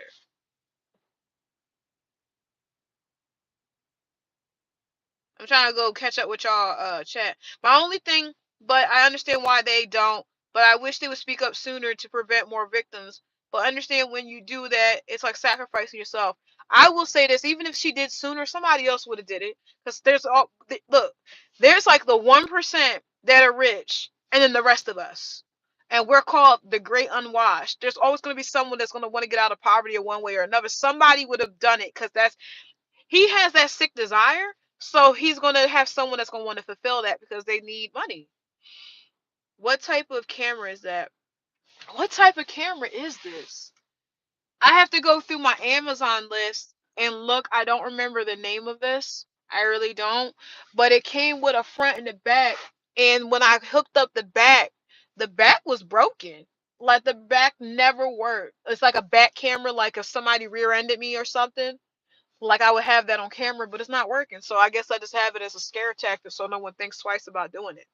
I'm trying to go catch up with y'all chat. My only thing, but I understand why they don't, but I wish they would speak up sooner to prevent more victims. But understand when you do that, it's like sacrificing yourself. I will say this, even if she did sooner, somebody else would have did it. Because look, there's like the 1% that are rich, and then the rest of us. And we're called the great unwashed. There's always going to be someone that's going to want to get out of poverty in one way or another. Somebody would have done it because he has that sick desire, so he's gonna have someone that's gonna want to fulfill that because they need money. What type of camera is that? What type of camera is this? I have to go through my Amazon list and look. I don't remember the name of this. I really don't. But it came with a front and a back. And when I hooked up the back was broken. Like the back never worked. It's like a back camera, like if somebody rear-ended me or something. Like I would have that on camera, but it's not working. So I guess I just have it as a scare tactic so no one thinks twice about doing it.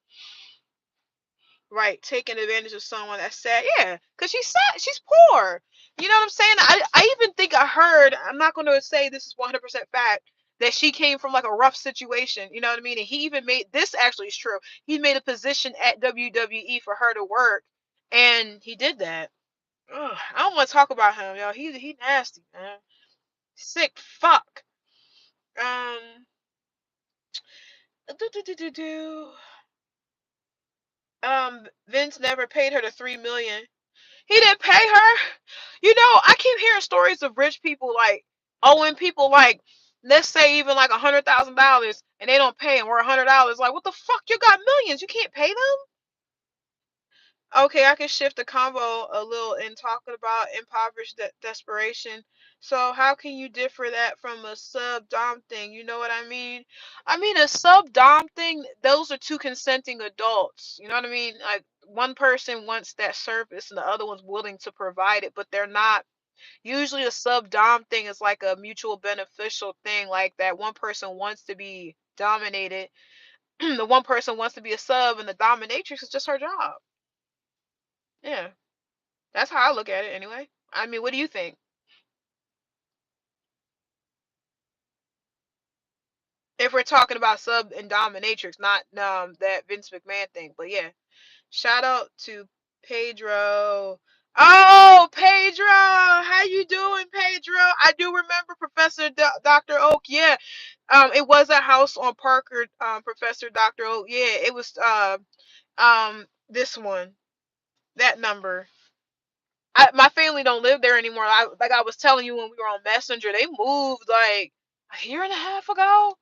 Right, taking advantage of someone that's sad. Yeah, because she's sad. She's poor. You know what I'm saying? I even think I heard, I'm not going to say this is 100% fact, that she came from like a rough situation. You know what I mean? And he even made, this actually is true. He made a position at WWE for her to work. And he did that. Ugh, I don't want to talk about him, y'all. He nasty, man. Sick fuck. Um. Do, do, do, do, do. Vince never paid her the 3 million. He didn't pay her. You know, I keep hearing stories of rich people like owing people like, let's say even like $100,000 and they don't pay them, or $100. Like, what the fuck? You got millions. You can't pay them? Okay, I can shift the convo a little in talking about impoverished desperation. So how can you differ that from a sub dom thing? You know what I mean? I mean a sub dom thing. Those are two consenting adults. You know what I mean? Like one person wants that service and the other one's willing to provide it, but they're not. Usually a sub dom thing is like a mutual beneficial thing. Like that one person wants to be dominated, the one person wants to be a sub, and the dominatrix is just her job. Yeah. That's how I look at it anyway. I mean, what do you think? If we're talking about sub and dominatrix, not that Vince McMahon thing. But yeah, shout out to Pedro. Oh, Pedro, how you doing, Pedro? I do remember Professor Dr. Oak. Yeah, it was a house on Parker. Professor Dr. Oak. Yeah, it was this one, that number. My family don't live there anymore. Like I was telling you when we were on Messenger, they moved like a year and a half ago.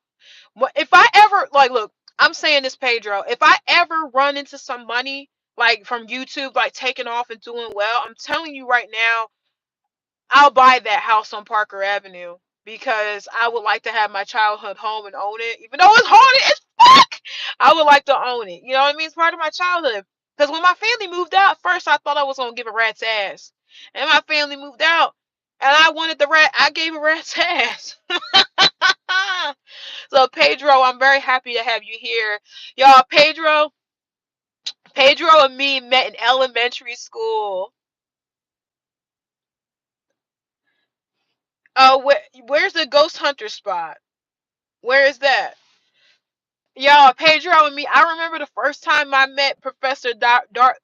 If I ever like, look, I'm saying this, Pedro. If I ever run into some money like from YouTube, like taking off and doing well, I'm telling you right now, I'll buy that house on Parker Avenue because I would like to have my childhood home and own it, even though it's haunted as fuck. I would like to own it. You know what I mean? It's part of my childhood. Because when my family moved out, first I thought I was gonna give a rat's ass, and my family moved out, and I wanted the rat. I gave a rat's ass. So Pedro, I'm very happy to have you here, y'all. Pedro and me met in elementary school. Where's the ghost hunter spot? Where is that? Y'all, Pedro and me. I remember the first time I met Professor Doctor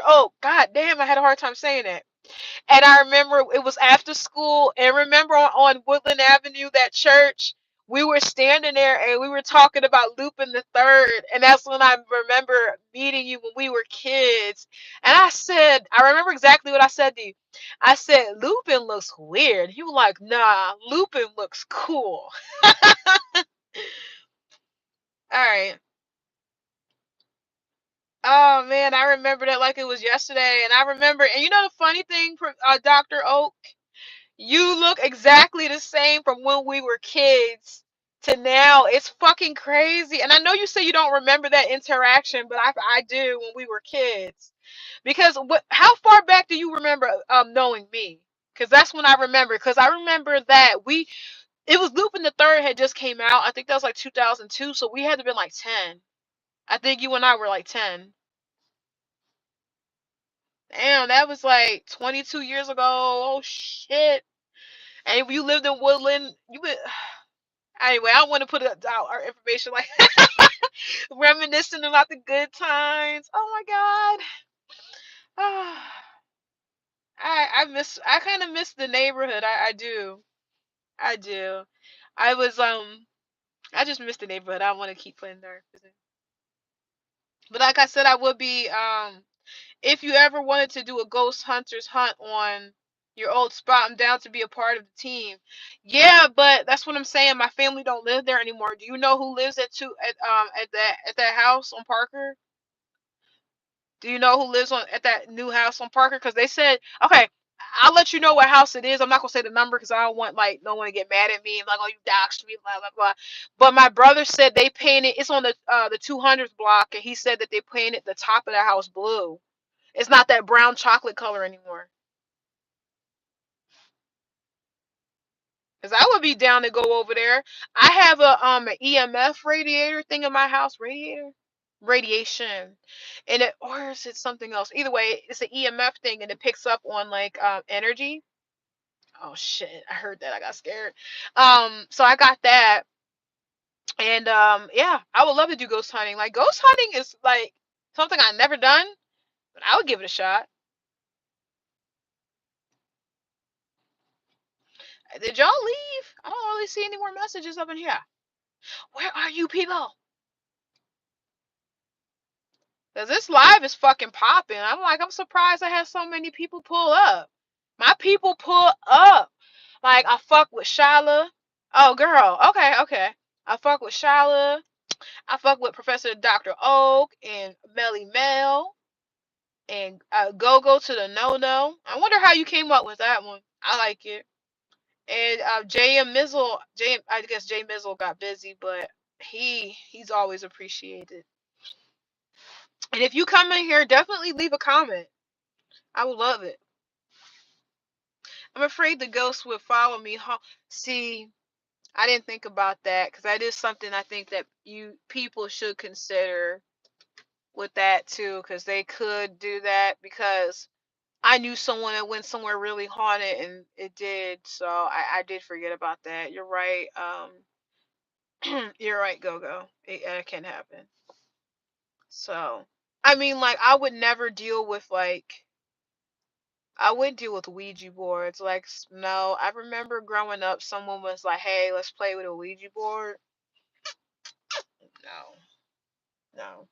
Oak. God damn, I had a hard time saying that. And I remember it was after school. And remember on Woodland Avenue, that church, we were standing there and we were talking about Lupin the Third. And that's when I remember meeting you when we were kids. And I remember exactly what I said to you. I said, Lupin looks weird. You were like, nah, Lupin looks cool. All right. Oh man, I remember that like it was yesterday. And I remember, and you know the funny thing, Dr. Oak? You look exactly the same from when we were kids to now. It's fucking crazy. And I know you say you don't remember that interaction, but I do when we were kids. Because how far back do you remember knowing me? Because that's when I remember. Because I remember that it was Lupin the Third had just came out. I think that was like 2002. So we had to been like 10. I think you and I were like 10. Damn, that was like 22 years ago. Oh shit. And if you lived in Woodland, you would. Anyway, I don't want to put out our information like reminiscing about the good times. Oh my god. I kind of miss the neighborhood. I do. I do. I was I just miss the neighborhood. I want to keep putting there. But like I said, I would be if you ever wanted to do a ghost hunters hunt on your old spot, I'm down to be a part of the team. Yeah, but that's what I'm saying. My family don't live there anymore. Do you know who lives at that house on Parker? Do you know who lives at that new house on Parker? Because they said, okay, I'll let you know what house it is. I'm not gonna say the number because I don't want like no one to get mad at me and like, oh, you doxed me, blah blah blah. But my brother said they painted. It's on the 200th block, and he said that they painted the top of the house blue. It's not that brown chocolate color anymore. Cause I would be down to go over there. I have an EMF radiator thing in my house. Radiation, and or is it something else? Either way, it's an EMF thing, and it picks up on like energy. Oh shit! I heard that. I got scared. So I got that, and yeah, I would love to do ghost hunting. Like ghost hunting is like something I've never done, but I would give it a shot. Did y'all leave? I don't really see any more messages up in here. Where are you people? Cause this live is fucking popping. I'm like, I'm surprised I had so many people pull up. My people pull up. Like I fuck with Shyla. Oh girl, okay, okay. I fuck with Shyla. I fuck with Professor Dr. Oak and Melly Mel and Go Go to the No No. I wonder how you came up with that one. I like it. And J.M. Mizzle, I guess J Mizzle got busy, but he's always appreciated. And if you come in here, definitely leave a comment. I would love it. I'm afraid the ghost would follow me home. See, I didn't think about that because that is something I think that you people should consider with that too, because they could do that. Because I knew someone that went somewhere really haunted and it did, so I did forget about that. You're right. You're right, Go Go. It can happen. So I mean, like I would never deal with like I would deal with Ouija boards. Like, no, I remember growing up, someone was like, "Hey, let's play with a Ouija board." No, no.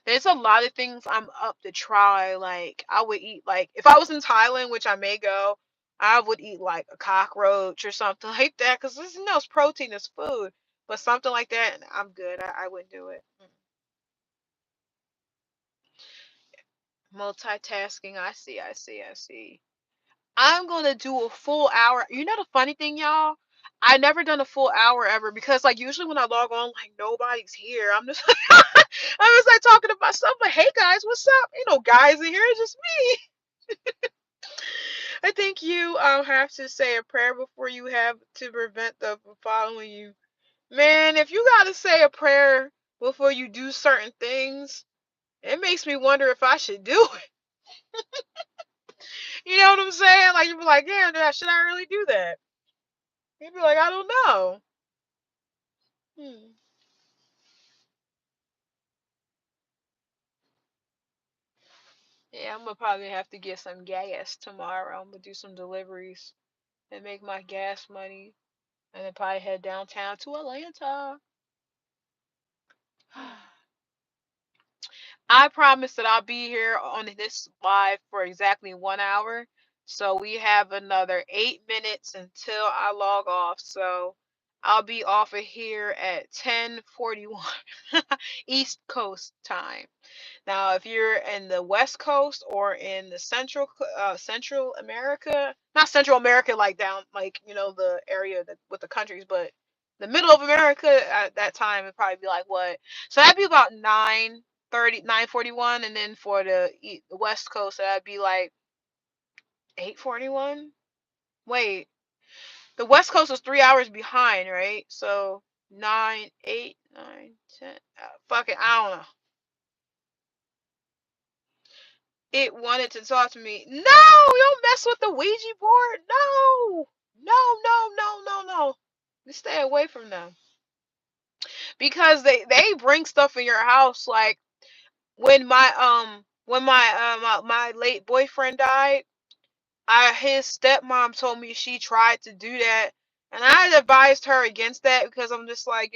There's a lot of things I'm up to try. Like, I would eat, like, if I was in Thailand, which I may go, I would eat, like, a cockroach or something like that. Because, it's protein, it's food. But something like that, I'm good. I wouldn't do it. Multitasking, I see, I see, I see. I'm gonna do a full hour. You know the funny thing, y'all? I never done a full hour ever because like usually when I log on, like nobody's here. I'm just like I'm just like talking to myself, like, hey guys, what's up? Ain't no guys in here, it's just me. I think you have to say a prayer before you have to prevent the from following you. Man, if you gotta say a prayer before you do certain things, it makes me wonder if I should do it. You know what I'm saying? Like you be like, yeah, should I really do that? You'd be like, I don't know. Hmm. Yeah, I'm gonna probably have to get some gas tomorrow. I'm gonna do some deliveries and make my gas money, and then probably head downtown to Atlanta. I promise that I'll be here on this live for exactly 1 hour. So we have another 8 minutes until I log off. So I'll be off of here at 10:41 East Coast time. Now, if you're in the West Coast or in the Central America, not Central America like down like the area that, with the countries, but the middle of America at that time it'd probably be like what? So that'd be about 9:30, 9:41, and then for the West Coast that'd be like 8:41. Wait, the West Coast is 3 hours behind, right? So 9, 8, 9, 10. Fuck it, I don't know. It wanted to talk to me. No, don't mess with the Ouija board. No, no, no, no, no, no. You stay away from them because they bring stuff in your house. Like when my late boyfriend died, I his stepmom told me she tried to do that, and I advised her against that because I'm just like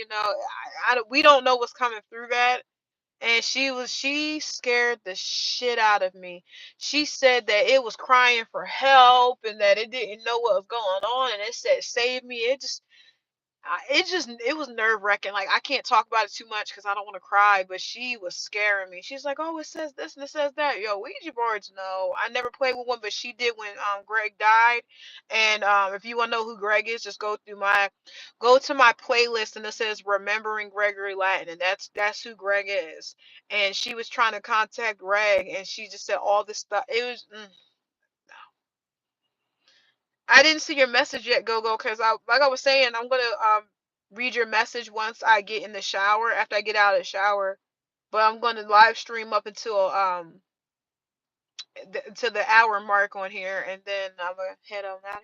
we don't know what's coming through that. And she scared the shit out of me. She said that it was crying for help and that it didn't know what was going on and it said save me. It was nerve wracking. Like I can't talk about it too much because I don't want to cry. But she was scaring me. She's like, "Oh, it says this and it says that." Yo, Ouija boards. No, I never played with one, but she did when Greg died. And if you want to know who Greg is, just go to my playlist and it says "Remembering Gregory Latin," and that's who Greg is. And she was trying to contact Greg, and she just said all this stuff. It was. I didn't see your message yet, Gogo, because like I was saying, I'm gonna read your message once I get in the shower, after I get out of the shower. But I'm gonna live stream up until to the hour mark on here, and then I'm gonna head on out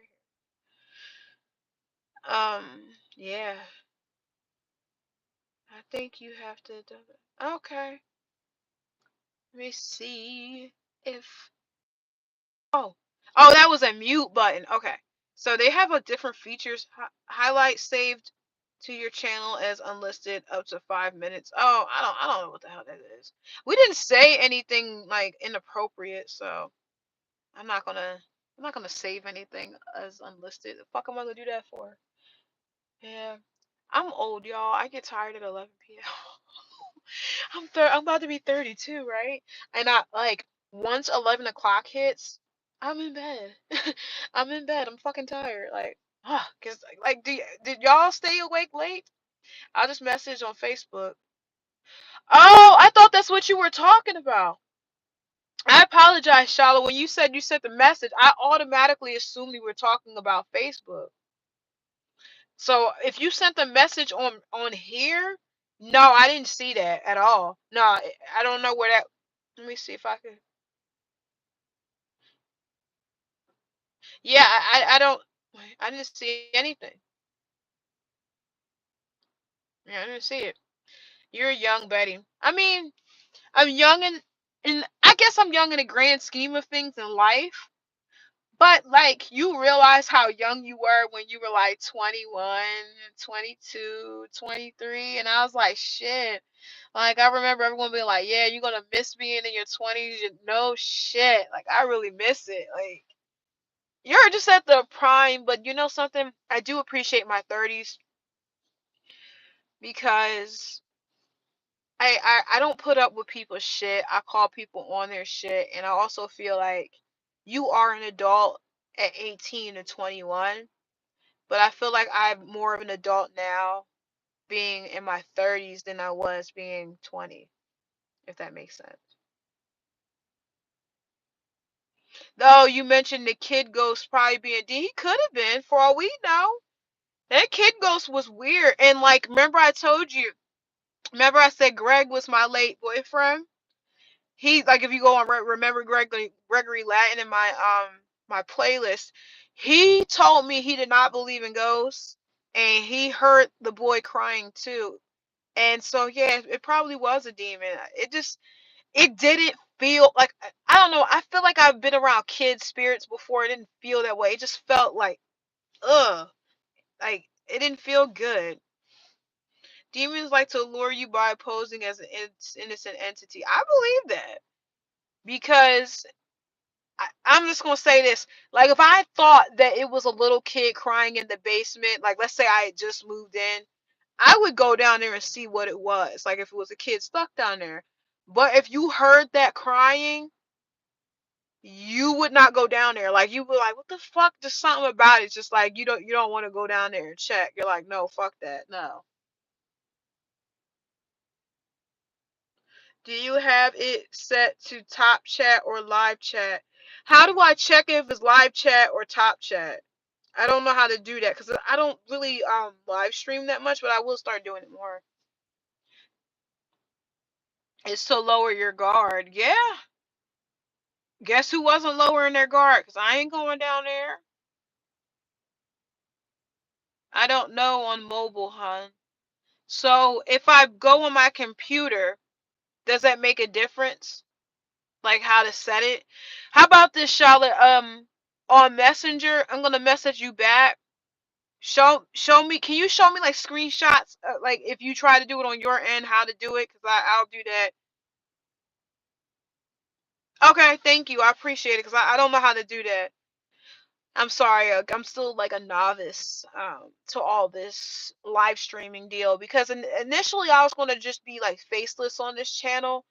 of here. Yeah, I think you have to do it. Okay, let me see if oh that was a mute button. Okay, So they have a different features. Highlight saved to your channel as unlisted up to 5 minutes. Oh, I don't know what the hell that is. We didn't say anything like inappropriate, so I'm not gonna I'm not gonna save anything as unlisted. The fuck am I gonna do that for? Yeah, I'm old, y'all. I get tired at 11 p.m. I'm about to be 32, right? And I like once 11 o'clock hits, I'm in bed. I'm in bed. I'm fucking tired. Like, cause like, did y'all stay awake late? I'll just message on Facebook. Oh, I thought that's what you were talking about. I apologize, Charlotte. When you sent the message, I automatically assumed you were talking about Facebook. So if you sent the message on here, no, I didn't see that at all. No, I don't know where that. Let me see if I can. Yeah, I don't. I didn't see anything. Yeah, I didn't see it. You're young, Betty. I mean, I'm young and I guess I'm young in the grand scheme of things in life. But like you realize how young you were when you were like 21, 22, 23, and I was like, shit. Like I remember everyone being like, "Yeah, you're gonna miss being in your 20s." No shit. Like I really miss it. Like you're just at the prime, but you know something? I do appreciate my 30s because I don't put up with people's shit. I call people on their shit, and I also feel like you are an adult at 18 to 21, but I feel like I'm more of an adult now being in my 30s than I was being 20, if that makes sense. No, you mentioned the kid ghost probably being D. He could have been, for all we know. That kid ghost was weird. And like, remember I told you, remember I said Greg was my late boyfriend? He like if you go on remember Gregory Latin in my playlist, he told me he did not believe in ghosts and he heard the boy crying too. And so yeah, it probably was a demon. It didn't feel like I don't know. I feel like I've been around kid spirits before. It didn't feel that way. It just felt like ugh, like it didn't feel good. Demons like to lure you by posing as an innocent entity. I believe that because I'm just gonna say this. Like, if I thought that it was a little kid crying in the basement, like let's say I had just moved in, I would go down there and see what it was. Like, if it was a kid stuck down there. But if you heard that crying, you would not go down there. Like, you were like, what the fuck? Just something about it. Just like you don't want to go down there and check. You're like, no, fuck that, no. Do you have it set to top chat or live chat? How do I check if it's live chat or top chat? I don't know how to do that because I don't really live stream that much, but I will start doing it more. It's to lower your guard. Yeah. Guess who wasn't lowering their guard? Because I ain't going down there. I don't know on mobile, hon. So if I go on my computer, does that make a difference? Like how to set it? How about this, Charlotte? On Messenger, I'm gonna message you back. Show me. Can you show me like screenshots? Like if you try to do it on your end, how to do it? Cause I'll do that. Okay, thank you. I appreciate it because I don't know how to do that. I'm sorry. I'm still like a novice to all this live streaming deal because initially I was going to just be like faceless on this channel.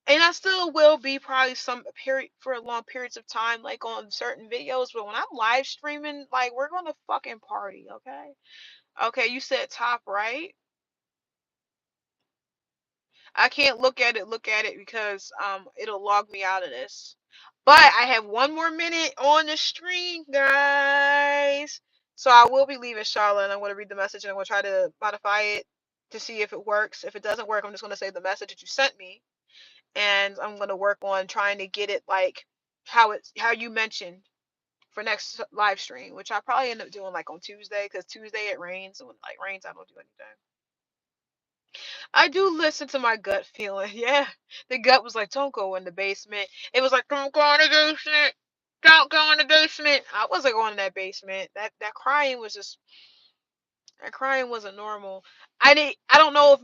And I still will be probably some period for long periods of time, like on certain videos. But when I'm live streaming, like we're gonna fucking party, okay? Okay, you said top right. I can't look at it because it'll log me out of this. But I have 1 more minute on the stream, guys. So I will be leaving Charlotte and I'm gonna read the message and I'm gonna try to modify it to see if it works. If it doesn't work, I'm just gonna save the message that you sent me and I'm gonna work on trying to get it like how you mentioned for next live stream, which I probably end up doing like on Tuesday because Tuesday it rains and when like rains I don't do anything. I do listen to my gut feeling. Yeah. The gut was like, don't go in the basement. It was like, don't go in the basement. Don't go in the basement. I wasn't going in that basement. That crying was just that crying wasn't normal. I don't know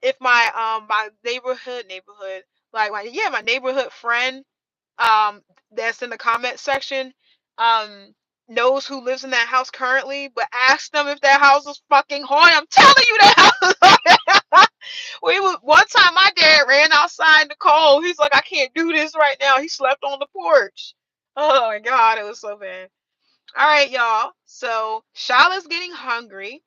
if my my neighborhood like my neighborhood friend that's in the comment section um knows who lives in that house currently, but ask them if that house is fucking haunted. I'm telling you that house is haunted. One time my dad ran outside in the cold. He's like, I can't do this right now. He slept on the porch. Oh my god, it was so bad. All right, y'all. So Shala's getting hungry.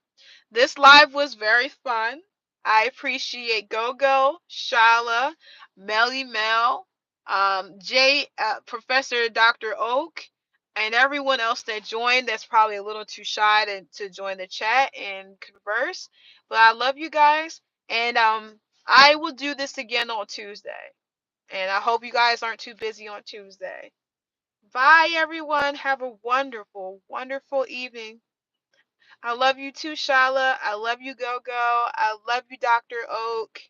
This live was very fun. I appreciate Gogo, Shala, Melly Mel, Professor Dr. Oak, and everyone else that joined that's probably a little too shy to join the chat and converse. But I love you guys. And I will do this again on Tuesday. And I hope you guys aren't too busy on Tuesday. Bye, everyone. Have a wonderful, wonderful evening. I love you too, Shala. I love you, Go Go. I love you, Dr. Oak.